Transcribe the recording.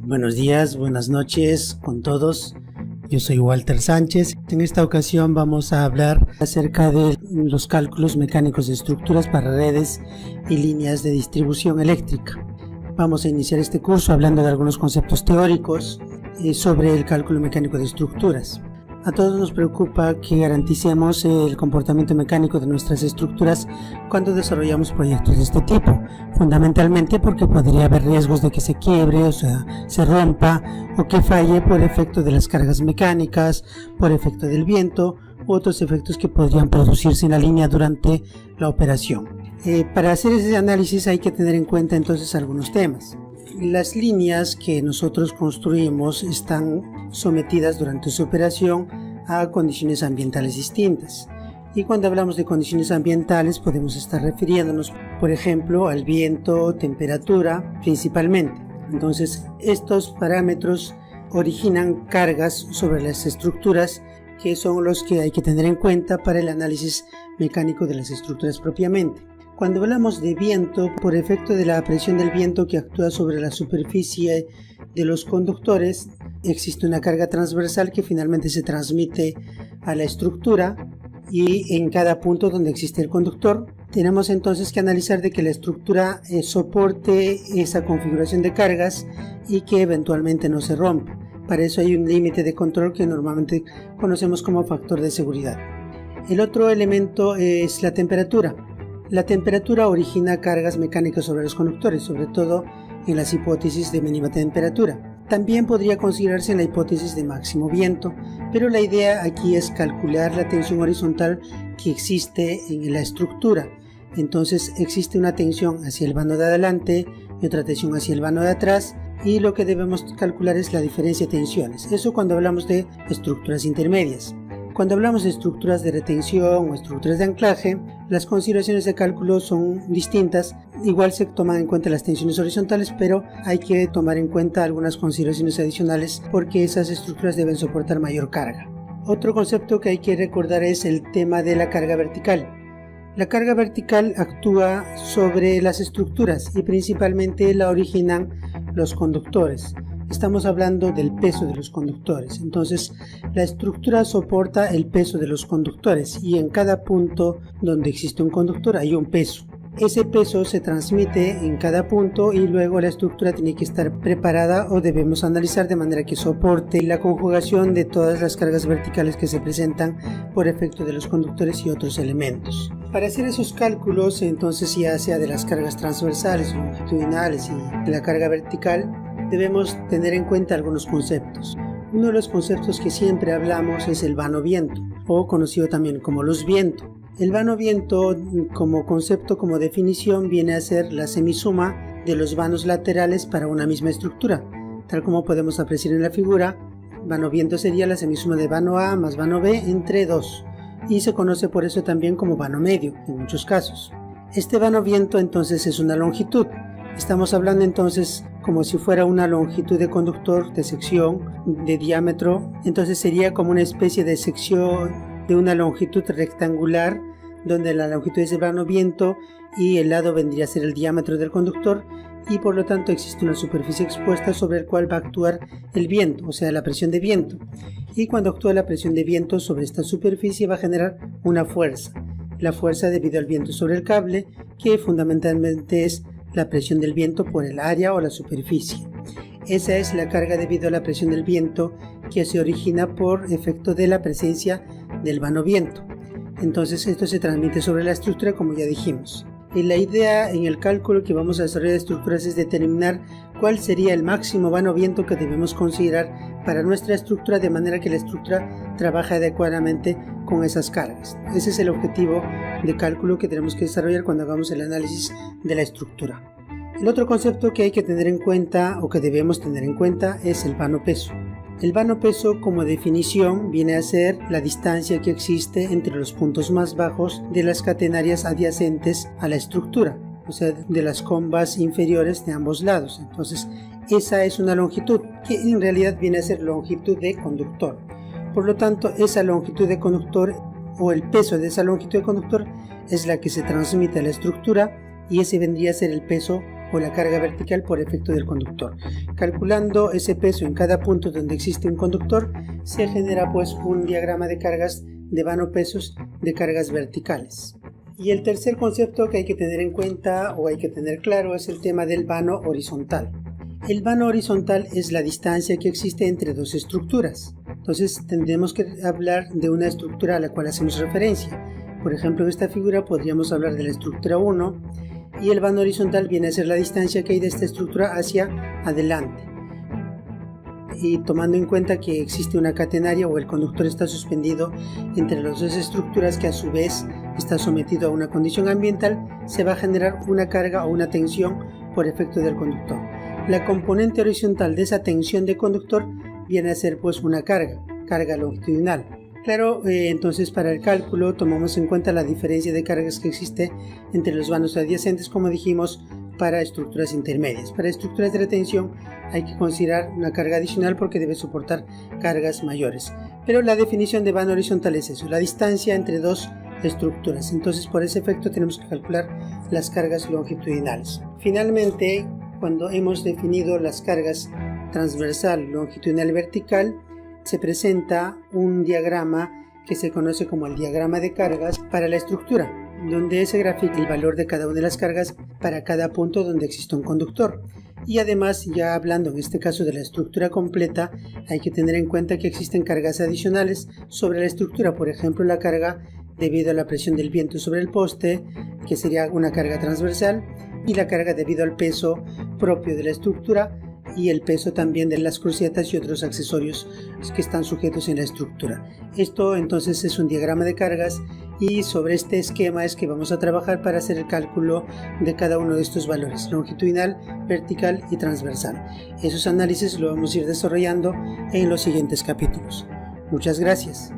Buenos días, buenas noches con todos. Yo soy Walter Sánchez. En esta ocasión vamos a hablar acerca de los cálculos mecánicos de estructuras para redes y líneas de distribución eléctrica. Vamos a iniciar este curso hablando de algunos conceptos teóricos sobre el cálculo mecánico de estructuras. A todos nos preocupa que garanticemos el comportamiento mecánico de nuestras estructuras cuando desarrollamos proyectos de este tipo, fundamentalmente porque podría haber riesgos de que se quiebre, o sea, se rompa o que falle por efecto de las cargas mecánicas, por efecto del viento u otros efectos que podrían producirse en la línea durante la operación. Para hacer ese análisis hay que tener en cuenta entonces algunos temas. Las líneas que nosotros construimos están sometidas durante su operación a condiciones ambientales distintas. Y cuando hablamos de condiciones ambientales podemos estar refiriéndonos, por ejemplo, al viento, temperatura, principalmente. Entonces, estos parámetros originan cargas sobre las estructuras que son los que hay que tener en cuenta para el análisis mecánico de las estructuras propiamente. Cuando hablamos de viento, por efecto de la presión del viento que actúa sobre la superficie de los conductores, existe una carga transversal que finalmente se transmite a la estructura y en cada punto donde existe el conductor. Tenemos entonces que analizar de que la estructura soporte esa configuración de cargas y que eventualmente no se rompa. Para eso hay un límite de control que normalmente conocemos como factor de seguridad. El otro elemento es la temperatura. La temperatura origina cargas mecánicas sobre los conductores, sobre todo en las hipótesis de mínima temperatura. También podría considerarse en la hipótesis de máximo viento, pero la idea aquí es calcular la tensión horizontal que existe en la estructura. Entonces existe una tensión hacia el vano de adelante y otra tensión hacia el vano de atrás, y lo que debemos calcular es la diferencia de tensiones. Eso cuando hablamos de estructuras intermedias. Cuando hablamos de estructuras de retención o estructuras de anclaje, las consideraciones de cálculo son distintas. Igual se toman en cuenta las tensiones horizontales, pero hay que tomar en cuenta algunas consideraciones adicionales porque esas estructuras deben soportar mayor carga. Otro concepto que hay que recordar es el tema de la carga vertical. La carga vertical actúa sobre las estructuras y principalmente la originan los conductores. Estamos hablando del peso de los conductores. Entonces, la estructura soporta el peso de los conductores y en cada punto donde existe un conductor hay un peso. Ese peso se transmite en cada punto y luego la estructura tiene que estar preparada o debemos analizar de manera que soporte la conjugación de todas las cargas verticales que se presentan por efecto de los conductores y otros elementos. Para hacer esos cálculos, entonces ya sea de las cargas transversales, longitudinales y de la carga vertical, debemos tener en cuenta algunos conceptos. Uno de los conceptos que siempre hablamos es el vano viento, o conocido también como luz viento. El vano viento como concepto, como definición, viene a ser la semisuma de los vanos laterales para una misma estructura. Tal como podemos apreciar en la figura, vano viento sería la semisuma de vano A más vano B entre 2, y se conoce por eso también como vano medio en muchos casos. Este vano viento entonces es una longitud. Estamos hablando entonces como si fuera una longitud de conductor de sección de diámetro, entonces sería como una especie de sección de una longitud rectangular donde la longitud es el vano viento y el lado vendría a ser el diámetro del conductor y por lo tanto existe una superficie expuesta sobre el cual va a actuar el viento, o sea la presión de viento, y cuando actúa la presión de viento sobre esta superficie va a generar una fuerza, la fuerza debido al viento sobre el cable, que fundamentalmente es la presión del viento por el área o la superficie. Esa es la carga debido a la presión del viento que se origina por efecto de la presencia del vano viento. Entonces esto se transmite sobre la estructura, como ya dijimos. Y la idea en el cálculo que vamos a desarrollar de estructuras es determinar cuál sería el máximo vano viento que debemos considerar para nuestra estructura, de manera que la estructura trabaje adecuadamente con esas cargas. Ese es el objetivo de cálculo que tenemos que desarrollar cuando hagamos el análisis de la estructura. El otro concepto que hay que tener en cuenta o que debemos tener en cuenta es el vano peso. El vano peso, como definición, viene a ser la distancia que existe entre los puntos más bajos de las catenarias adyacentes a la estructura, o sea, de las combas inferiores de ambos lados. Entonces, esa es una longitud que en realidad viene a ser longitud de conductor. Por lo tanto, esa longitud de conductor o el peso de esa longitud de conductor es la que se transmite a la estructura y ese vendría a ser el peso o la carga vertical por efecto del conductor. Calculando ese peso en cada punto donde existe un conductor, se genera pues un diagrama de cargas de vano pesos de cargas verticales. Y el tercer concepto que hay que tener en cuenta o hay que tener claro es el tema del vano horizontal. El vano horizontal es la distancia que existe entre dos estructuras. Entonces tendremos que hablar de una estructura a la cual hacemos referencia. Por ejemplo, en esta figura podríamos hablar de la estructura 1 y el vano horizontal viene a ser la distancia que hay de esta estructura hacia adelante. Y tomando en cuenta que existe una catenaria o el conductor está suspendido entre las dos estructuras que a su vez está sometido a una condición ambiental, se va a generar una carga o una tensión por efecto del conductor. La componente horizontal de esa tensión de conductor viene a ser pues una carga longitudinal. Claro, entonces para el cálculo tomamos en cuenta la diferencia de cargas que existe entre los vanos adyacentes, como dijimos, para estructuras intermedias. Para estructuras de retención hay que considerar una carga adicional porque debe soportar cargas mayores. Pero la definición de vano horizontal es eso, la distancia entre dos estructuras. Entonces por ese efecto tenemos que calcular las cargas longitudinales. Finalmente, cuando hemos definido las cargas transversal, longitudinal y vertical, se presenta un diagrama que se conoce como el diagrama de cargas para la estructura, donde se grafica el valor de cada una de las cargas para cada punto donde existe un conductor. Y además, ya hablando en este caso de la estructura completa, hay que tener en cuenta que existen cargas adicionales sobre la estructura, por ejemplo la carga debido a la presión del viento sobre el poste, que sería una carga transversal, y la carga debido al peso propio de la estructura y el peso también de las crucetas y otros accesorios que están sujetos en la estructura. Esto entonces es un diagrama de cargas y sobre este esquema es que vamos a trabajar para hacer el cálculo de cada uno de estos valores, longitudinal, vertical y transversal. Esos análisis lo vamos a ir desarrollando en los siguientes capítulos. Muchas gracias.